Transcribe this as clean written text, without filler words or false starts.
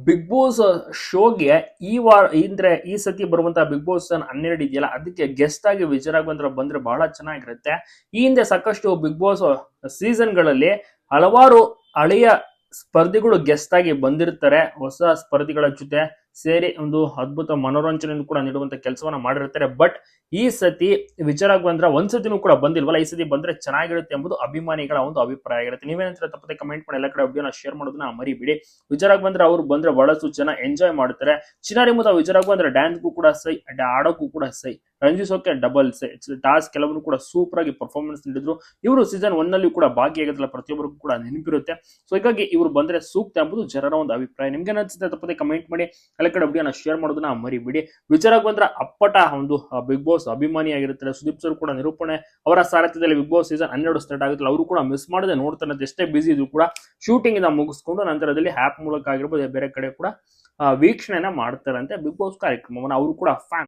Big boss ಶೋಗೆ ಈ ವಾರ ಅಂದ್ರೆ ಈ ಸತಿ ಬರುವಂತಹ ಬಿಗ್ ಬಾಸ್ 12 ಇದೆಯಲ್ಲ, ಅದಕ್ಕೆ ಗೆಸ್ಟ್ ಆಗಿ ವಿಜಯ್ ರಾಘವೇಂದ್ರ ಬಂದ್ರೆ ಬಹಳ ಚೆನ್ನಾಗಿರುತ್ತೆ. ಈ ಹಿಂದೆ ಸಾಕಷ್ಟು ಬಿಗ್ ಬಾಸ್ ಸೀಸನ್ ಗಳಲ್ಲಿ ಹಲವಾರು ಹಳೆಯ ಸ್ಪರ್ಧಿಗಳು ಗೆಸ್ಟ್ ಆಗಿ ಬಂದಿರ್ತಾರೆ. ಹೊಸ ಸ್ಪರ್ಧಿಗಳ ಜೊತೆ ಸೇರಿ ಒಂದು ಅದ್ಭುತ ಮನೋರಂಜನೆ ಕೂಡ ನೀಡುವಂತ ಕೆಲಸವನ್ನ ಮಾಡಿರ್ತಾರೆ. ಬಟ್ ಈ ಸತಿ ವಿಜಯ್ ರಾಘವೇಂದ್ರ ಒಂದ್ಸತಿನೂ ಕೂಡ ಬಂದಿಲ್ವಲ್ಲ, ಈ ಸತಿ ಬಂದ್ರೆ ಚೆನ್ನಾಗಿರುತ್ತೆ ಎಂಬುದು ಅಭಿಮಾನಿಗಳ ಒಂದು ಅಭಿಪ್ರಾಯ ಆಗಿರುತ್ತೆ. ನೀವೇನಂತ ತಪ್ಪದೆ ಕಮೆಂಟ್ ಮಾಡಿ ಎಲ್ಲ ಕಡೆ ವಿಡಿಯೋನ ಶೇರ್ ಮಾಡೋದನ್ನ ಮರಿಬಿಡಿ. ವಿಜಯ್ ರಾಘವೇಂದ್ರ ಅವರು ಬಂದ್ರೆ ಬಹಳಷ್ಟು ಜನ ಎಂಜಾಯ್ ಮಾಡ್ತಾರೆ. ಚಿನಾರಿ ಮತ್ತು ವಿಜಯ್ ರಾಘವೇಂದ್ರ ಡ್ಯಾನ್ಸ್ಗೂ ಕೂಡ ಸೈ, ಆಡೋಕ್ಕೂ ಕೂಡ ಸೈ, ರಂಜಿಸೋಕೆ ಡಬಲ್ ಸೈ. ಟಾಸ್ಕ್ ಕೆಲವರು ಕೂಡ ಸೂಪರ್ ಆಗಿ ಪರ್ಫಾರ್ಮೆನ್ಸ್ ನೀಡಿದ್ರು. ಇವರು ಸೀಸನ್ 1 ನಲ್ಲಿ ಕೂಡ ಭಾಗಿಯಾಗಿದ್ರಲ್ಲ, ಪ್ರತಿಯೊಬ್ಬರಿಗೂ ಕೂಡ ನೆನಪಿರುತ್ತೆ. ಸೊ ಹೀಗಾಗಿ ಇವರು ಬಂದ್ರೆ ಸೂಕ್ತ ಎಂಬುದು ಜನರ ಒಂದು ಅಭಿಪ್ರಾಯ. ನಿಮ್ಗೆ ಅನ್ಸುತ್ತೆ ತಪ್ಪದೆ ಕಮೆಂಟ್ ಮಾಡಿ, ಎಲ್ಲ ಕಡೆ ವಿಡಿಯೋನ ಶೇರ್ ಮಾಡೋದನ್ನ ಮರಿಬಿಡಿ. ವಿಜಯ್ ರಾಘವೇಂದ್ರ ಅಪ್ಪಟ ಒಂದು ಬಿಗ್ ಬಾಸ್ ಅಭಿಮಾನಿ ಆಗಿರ್ತಾರೆ. ಸುದೀಪ್ ಸರ್ ಕೂಡ ನಿರೂಪಣೆ ಅವರ ಸಾರಥ್ಯದಲ್ಲಿ ಬಿಗ್ ಬಾಸ್ ಸೀಸನ್ 12 ಸ್ಟಾರ್ಟ್ ಆಗುತ್ತಲ್ಲ, ಅವರು ಕೂಡ ಮಿಸ್ ಮಾಡದೆ ನೋಡ್ತಾರೆ. ಎಷ್ಟೇ ಬಿಸಿ ಇದ್ರು ಕೂಡ ಶೂಟಿಂಗ್ ಇಂದ ಮುಗಿಸ್ಕೊಂಡು ನಂತರದಲ್ಲಿ ಆ್ಯಪ್ ಮೂಲಕ ಆಗಿರ್ಬೋದು ಬೇರೆ ಕಡೆ ಕೂಡ ವೀಕ್ಷಣೆನ ಮಾಡ್ತಾರಂತೆ ಬಿಗ್ ಬಾಸ್ ಕಾರ್ಯಕ್ರಮವನ್ನು. ಅವರು ಕೂಡ ಫ್ಯಾನ್.